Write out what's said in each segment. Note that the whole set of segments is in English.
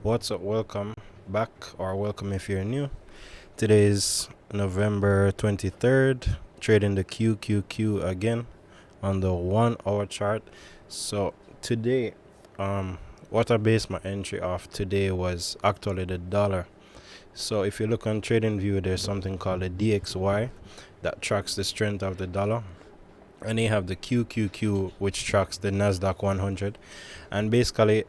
What's up? Welcome back, or welcome if you're new. Today is November 23rd, trading the QQQ again on the 1 hour chart. So today, what I based my entry off today was actually the dollar. So if you look on TradingView, there's something called the DXY that tracks the strength of the dollar. And you have the QQQ, which tracks the NASDAQ 100. And basically,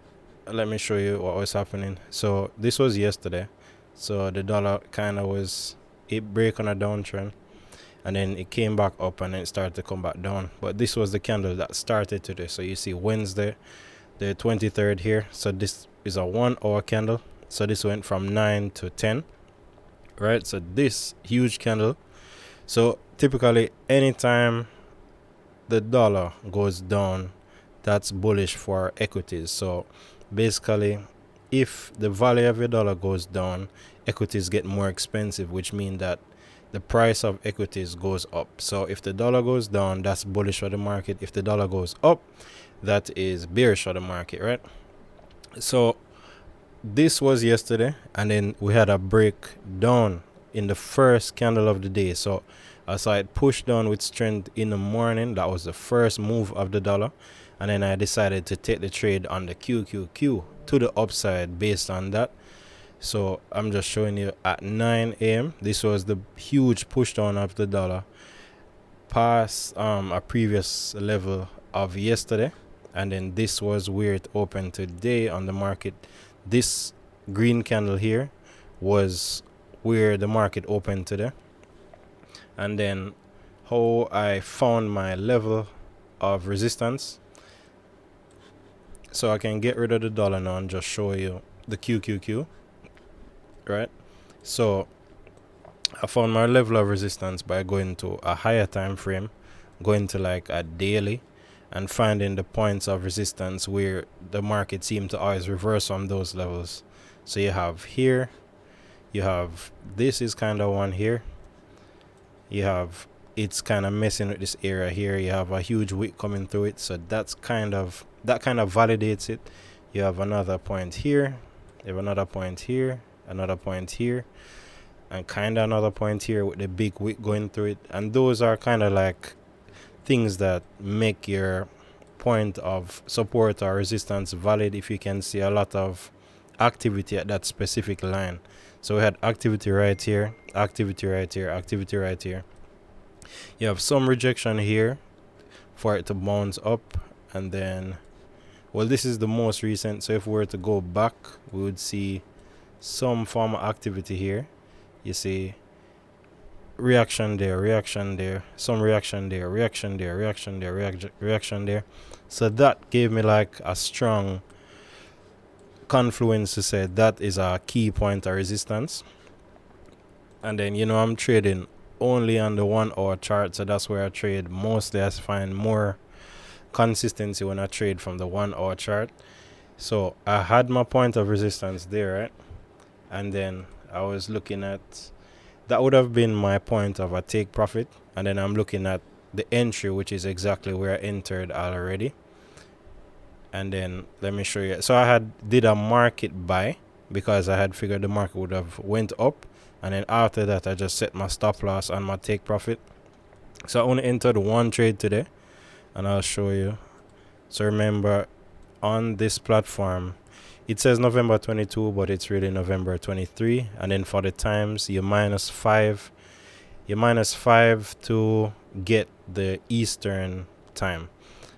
let me show you what was happening. So this was yesterday. So the dollar kind of it break on a downtrend, and then it came back up and then it started to come back down. But this was the candle that started today. So you see Wednesday, the 23rd here. So this is a 1 hour candle. So this went from 9 to 10, right? So this huge candle. So typically anytime the dollar goes down, that's bullish for equities. So basically, if the value of your dollar goes down, equities get more expensive, which means that the price of equities goes up. So if the dollar goes down, that's bullish for the market. If the dollar goes up, that is bearish for the market, right? So this was yesterday, and then we had a breakdown in the first candle of the day. So I saw it push down with strength in the morning. That was the first move of the dollar. And then I decided to take the trade on the QQQ to the upside based on that. So I'm just showing you at 9 a.m. This was the huge push down of the dollar past a previous level of yesterday. And then this was where it opened today on the market. This green candle here was where the market opened today. And then how I found my level of resistance. So I can get rid of the dollar now and just show you the QQQ, right? So I found my level of resistance by going to a higher time frame, going to like a daily, and finding the points of resistance where the market seemed to always reverse from those levels. So you have here, you have this is kind of one here, you have it's kind of messing with this area here. You have a huge wick coming through it, so that kind of validates it. You have another point here, you have another point here, another point here, and kind of another point here with the big wick going through it. And those are kind of like things that make your point of support or resistance valid if you can see a lot of activity at that specific line. So we had activity right here, activity right here, activity right here. You have some rejection here for it to bounce up, and then, well, this is the most recent. So if we were to go back, we would see some form of activity here. You see reaction there, some reaction there, reaction there, reaction there. So that gave me like a strong confluence to say that is a key point of resistance. And then, I'm trading only on the 1 hour chart, so that's where I trade mostly. I find more consistency when I trade from the 1 hour chart. So I had my point of resistance there, right? And then I was looking at that would have been my point of a take profit, and then I'm looking at the entry, which is exactly where I entered already. And then let me show you. So I did a market buy because I had figured the market would have went up, and then after that I just set my stop loss and my take profit. So I only entered one trade today, and I'll show you. So remember, on this platform it says November 22, but it's really November 23. And then for the times, you minus 5 to get the Eastern time.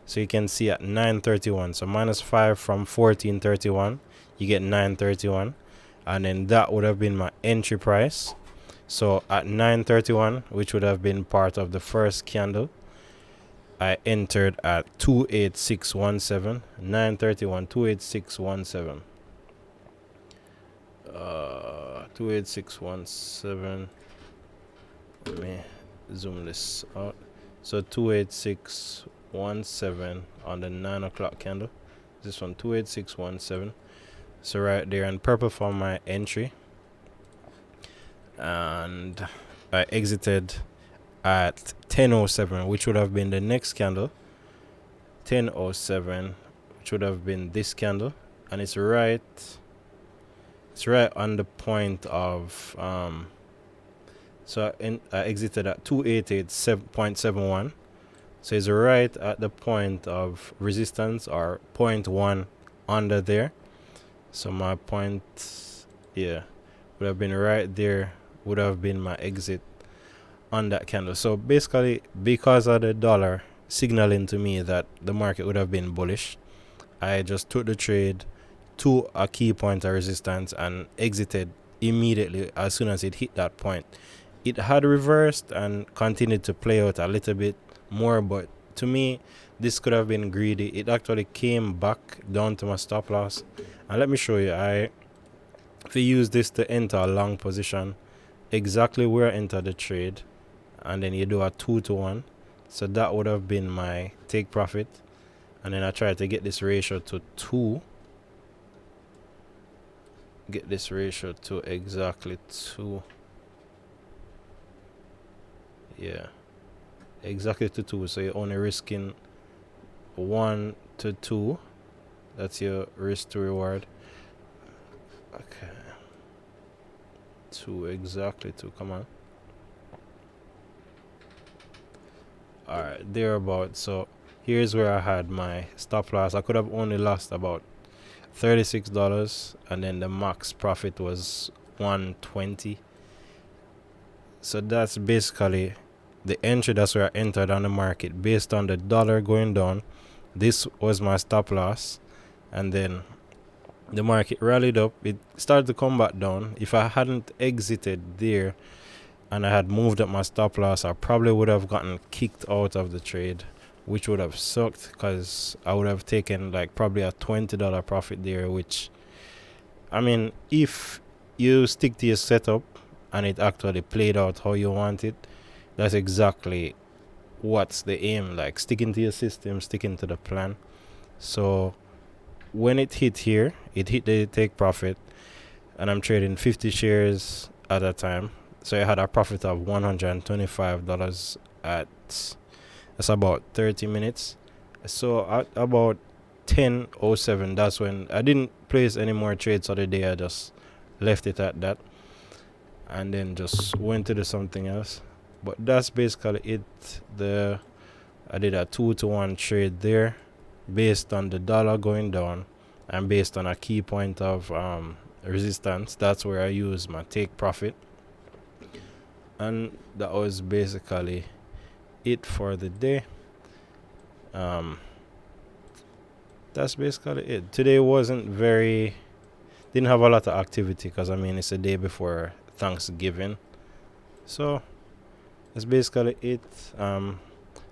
So you can see at 9:31, so minus 5 from 14:31, you get 9:31, and then that would have been my entry price. So at 9:31, which would have been part of the first candle, I entered at 28617. 9:31, 28617. 28617. Let me zoom this out. So 28617 on the 9 o'clock candle. This one, 28617. So right there in purple for my entry, and I exited at 10:07, which would have been the next candle. 10:07, which would have been this candle, and it's right It's right on the point of so I exited at 288.71. So it's right at the point of resistance, or point one under there. So my point, yeah, would have been right there, would have been my exit on that candle. So basically, because of the dollar signaling to me that the market would have been bullish, I just took the trade to a key point of resistance and exited immediately as soon as it hit that point. It had reversed and continued to play out a little bit more, but to me, this could have been greedy. It actually came back down to my stop loss. And let me show you, if you use this to enter a long position, exactly where I entered the trade, and then you do a 2-to-1. So that would have been my take profit. And then I try to get this ratio to 2. Get this ratio to exactly 2. Yeah, exactly to 2. So you're only risking 1 to 2. That's your risk to reward. Okay, 2, exactly 2. Come on. Alright, thereabouts. So here's where I had my stop loss. I could have only lost about $36, and then the max profit was $120. So that's basically the entry. That's where I entered on the market based on the dollar going down. This was my stop loss, and then the market rallied up. It started to come back down. If I hadn't exited there and I had moved up my stop loss, I probably would have gotten kicked out of the trade, which would have sucked, because I would have taken like probably a $20 profit there, which, I mean, if you stick to your setup and it actually played out how you want it, that's exactly what's the aim, like sticking to your system, sticking to the plan. So when it hit here, it hit the take profit, and I'm trading 50 shares at a time. So I had a profit of $125 at, that's about 30 minutes. So at about 10:07, that's when I didn't place any more trades of the day. I just left it at that and then just went to do something else. But that's basically it. I did a 2-to-1 trade there based on the dollar going down and based on a key point of resistance. That's where I use my take profit. And that was basically it for the day. That's basically it. Today didn't have a lot of activity, because I mean, it's a day before Thanksgiving. So that's basically it.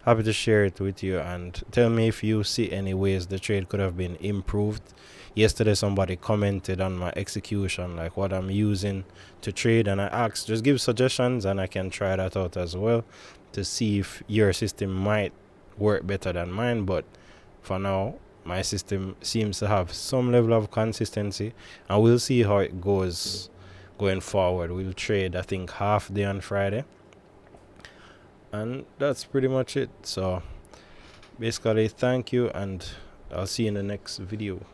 Happy to share it with you, and tell me if you see any ways the trade could have been improved. Yesterday somebody commented on my execution, like what I'm using to trade, and I asked, just give suggestions and I can try that out as well to see if your system might work better than mine. But for now, my system seems to have some level of consistency, and we'll see how it goes going forward. We'll trade, I think, half day on Friday, and that's pretty much it. So basically, thank you, and I'll see you in the next video.